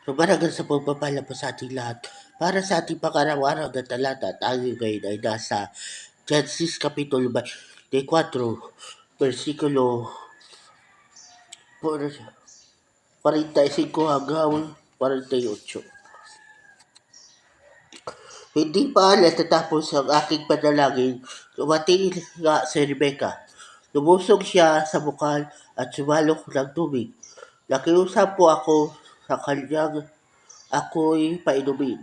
Maragal sa pagpapala po sa ating lahat. Para sa ating pangaraw-araw na talata, tayo ngayon ay nasa Genesis Kapitulo 24, versikulo 45 hanggang 48. Hindi pa natatapos ang aking panalangin, dumating nga si Rebecca. Lumusog siya sa bukal at sumalok ng tubig. Nakiusap po ako sa kanyang ako'y painumin.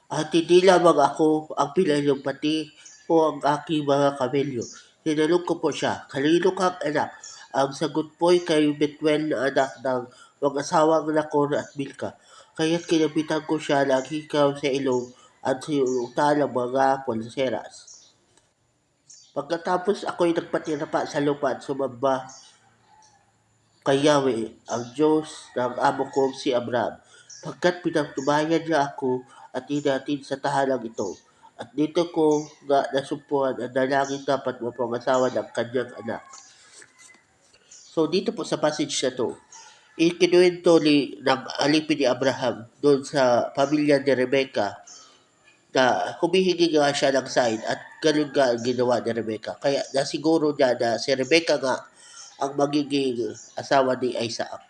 At hindi lamang ako ang pinainom, pati po ang aking mga kamelyo. Tinanong ko po siya, kanino kang anak? Ang sagot po'y kay Betuel na anak ng mag-asawang Nakor at Milka. Kaya't kinabitan ko siya ng hikaw sa ilong at sinulutan ng mga pulseras. Pagkatapos ako'y nagpatira pa sa lupa at sumamba kay Yahweh, ang Diyos ng amo kong si Abraham, pagkat pinagtubayan niya ako at inatin sa tahanang ito. At dito ko nga nasumpuhan ang dalangin dapat mapangasawa ng kanyang anak. So dito po sa passage na to, ikinuwento ng alipin ni Abraham doon sa pamilya ni Rebecca na humihingi nga siya ng sign at ganun nga ang ginawa ni Rebecca. Kaya nasiguro niya na si Rebecca nga ang magiging asawa ni Isaac.